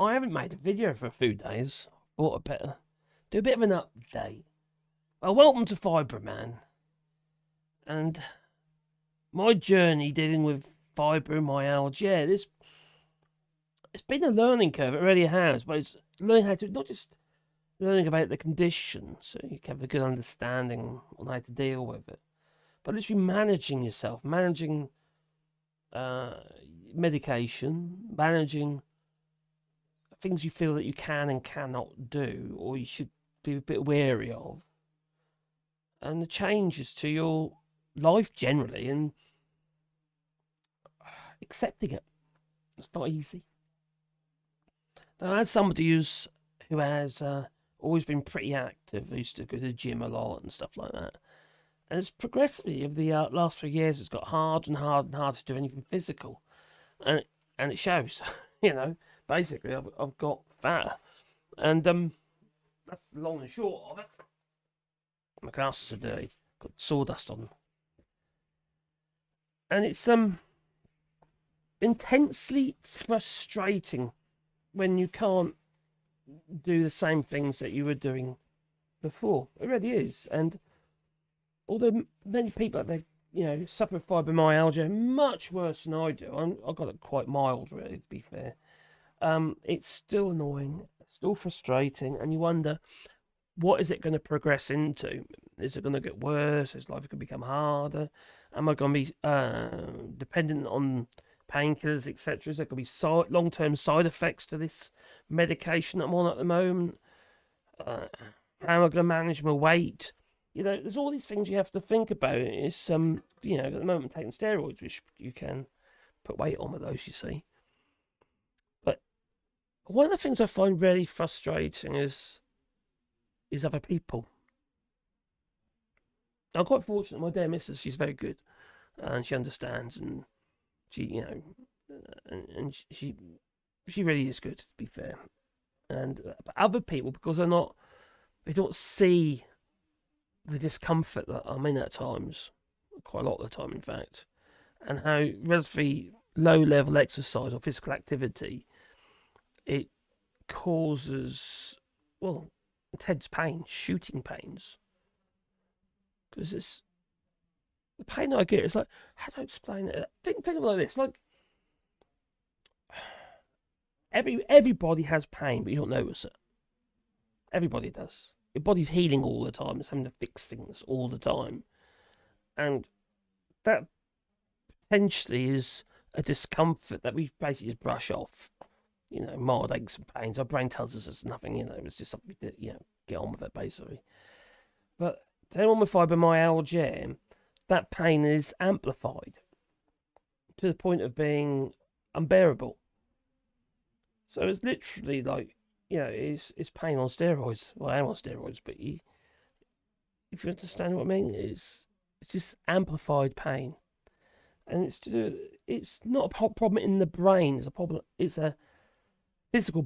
I haven't made a video for a few days. Thought I'd better do a bit of an update. Well, welcome to Fibroman. And my journey dealing with fibromyalgia. It's been a learning curve, it really has, but it's learning how to, not just learning about the condition, so you can have a good understanding on how to deal with it, but literally managing yourself, managing medication, managing things you feel that you can and cannot do, or you should be a bit wary of, and the changes to your life generally, and accepting it. It's not easy. Now, as somebody who has always been pretty active, I used to go to the gym a lot and stuff like that, and it's progressively over the last 3 years, it's got harder and harder and harder to do anything physical, and it shows. Basically, I've got fatter, and that's the long and short of it. My glasses are dirty, got sawdust on them, and it's intensely frustrating when you can't do the same things that you were doing before. It really is. And although many people out there, suffer with fibromyalgia much worse than I do, I've got it quite mild, really, to be fair. It's still annoying, still frustrating, and you wonder, what is it going to progress into? Is it going to get worse? Is life going to become harder? Am I going to be dependent on painkillers, etc.? Is there going to be long-term side effects to this medication I'm on at the moment? How am I going to manage my weight? There's all these things you have to think about. It's at the moment I'm taking steroids, which you can put weight on with those, you see. But one of the things I find really frustrating is other people. I'm quite fortunate. My dear missus, she's very good, and she understands, and she, and she really is good, to be fair. And other people, because they don't see the discomfort that I'm in at times, quite a lot of the time, in fact, and how relatively low-level exercise or physical activity, it causes, intense pain, shooting pains. Because it's the pain that I get. It's like, how do I explain it? Think of it like this: like everybody has pain, but you don't notice it. Everybody does. Your body's healing all the time. It's having to fix things all the time, and that potentially is a discomfort that we basically just brush off. Mild aches and pains. Our brain tells us it's nothing. It's just something to get on with it, basically. But anyone with fibromyalgia, that pain is amplified to the point of being unbearable. So it's literally like, it's pain on steroids. Well, I am on steroids, but if you understand what I mean, it's just amplified pain, and it's not a problem in the brain. It's a problem. It's a physical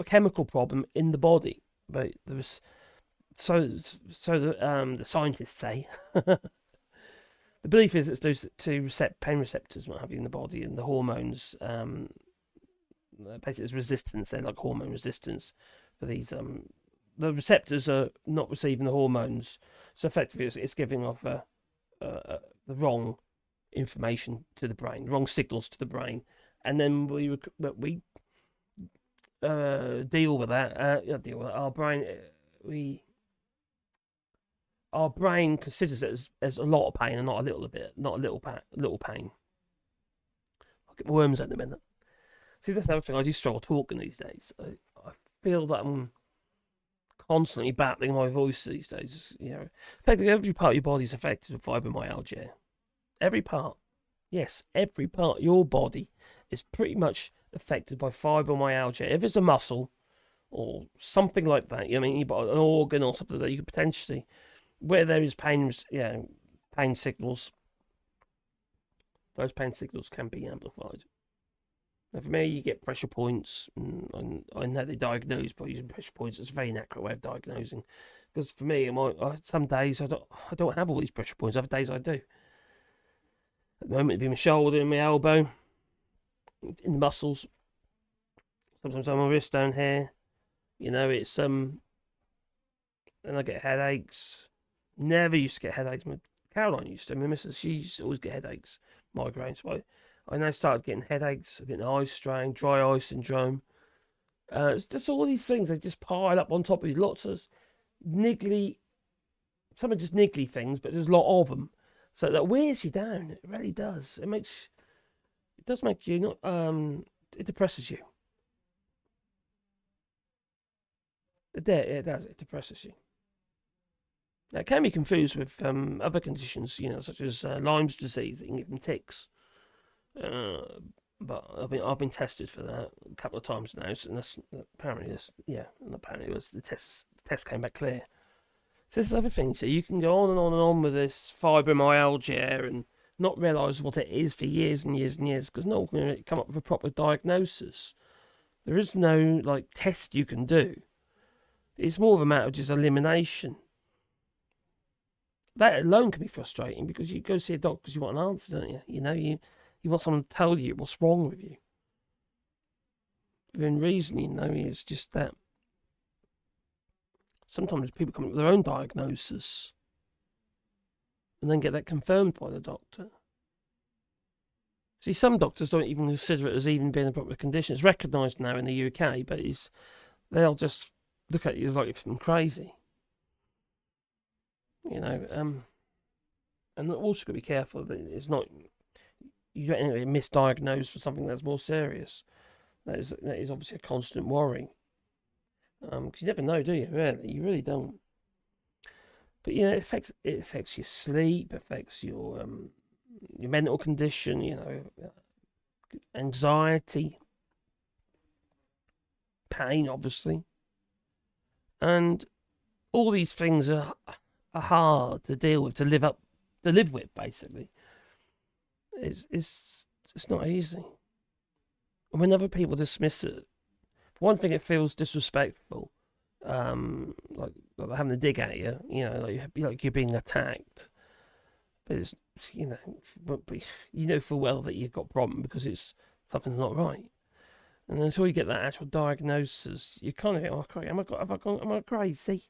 chemical problem in the body. But there's the scientists say. The belief is it's due to pain receptors, what have you, in the body, and the hormones. Basically, there's resistance. They're like hormone resistance for these. The receptors are not receiving the hormones, so effectively, it's giving off the wrong information to the brain, wrong signals to the brain, and then we deal with that. Our brain, our brain considers it as a lot of pain and not a little pain. I'll get my worms out in a minute. See, that's the other thing. I do struggle talking these days. I feel that I'm constantly battling my voice these days. Effectively every part of your body is affected with fibromyalgia. Every part. Yes, every part of your body is pretty much affected by fibromyalgia. If it's a muscle or something like that, you've got an organ or something that you could potentially, where there is pain, pain signals, those pain signals can be amplified. Now, for me, you get pressure points, and I know they diagnose by using pressure points. It's a very inaccurate way of diagnosing, because for me, some days I don't have all these pressure points. Other days I do. At the moment, it'd be my shoulder and my elbow, in the muscles. Sometimes on my wrist down here. It's and I get headaches. Never used to get headaches. Caroline used to. My missus, she used to always get headaches, migraines. So I now started getting headaches, getting eye strain, dry eye syndrome. It's just all these things. They just pile up on top of you. Lots of niggly. Some are just niggly things, but there's a lot of them. So that wears you down. It really does. It does make you not. It depresses you. It does. It depresses you. Now, it can be confused with other conditions, such as Lyme's disease that can give them tics. But I've been tested for that a couple of times now, so apparently the test came back clear. So this is other thing. So you can go on and on and on with this fibromyalgia and not realise what it is for years and years and years, because no one can come up with a proper diagnosis. There is no test you can do. It's more of a matter of just elimination. That alone can be frustrating, because you go see a doctor because you want an answer, don't you? You want someone to tell you what's wrong with you. Within reason, it's just that sometimes people come up with their own diagnosis and then get that confirmed by the doctor. See, some doctors don't even consider it as even being a proper condition. It's recognised now in the UK, but they'll just look at you like you're crazy. And also got to be careful that it's not you don't get misdiagnosed for something that's more serious. That is obviously a constant worry. Because you never know, do you? Really, you really don't. But it affects your sleep, affects your mental condition. Anxiety, pain, obviously, and all these things are hard to deal with, to live with, basically. It's not easy. And when other people dismiss it, for one thing, it feels disrespectful. Like they're having a dig at you, like you're being attacked. But it's but full well that you've got a problem because something's not right. And until you get that actual diagnosis, you kind of think, "Oh, crazy, am I crazy?"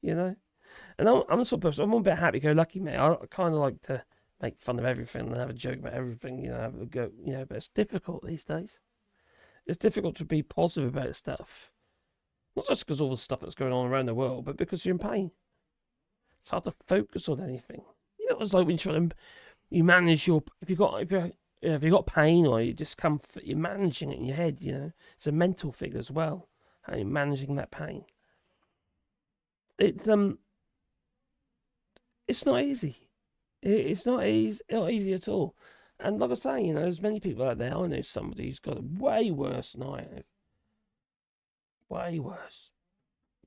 And I'm the sort of person, I'm a bit happy-go-lucky, mate. I kind of like to make fun of everything and have a joke about everything, have a go, but it's difficult these days. It's difficult to be positive about stuff. Not just because of all the stuff that's going on around the world, but because you're in pain. It's hard to focus on anything. It's like when you manage if you've got pain or discomfort, you're managing it in your head, It's a mental thing as well, how you're managing that pain. It's not easy. It's not easy at all. And like I say, there's many people out there. I know somebody who's got it way worse than I have. Way worse.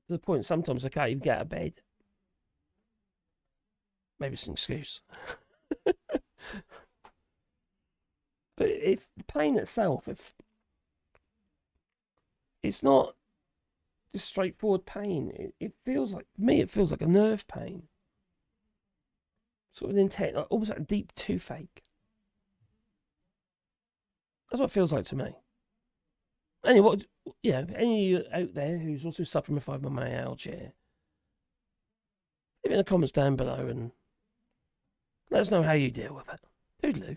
To the point sometimes I can't even get out of bed. Maybe it's an excuse. But if the pain itself, if it's not just straightforward pain, it feels like a nerve pain. Sort of intense, almost like a deep toothache. That's what it feels like to me. Anyway, any of you out there who's also suffering with fibromyalgia, leave it in the comments down below and let us know how you deal with it. Toodaloo.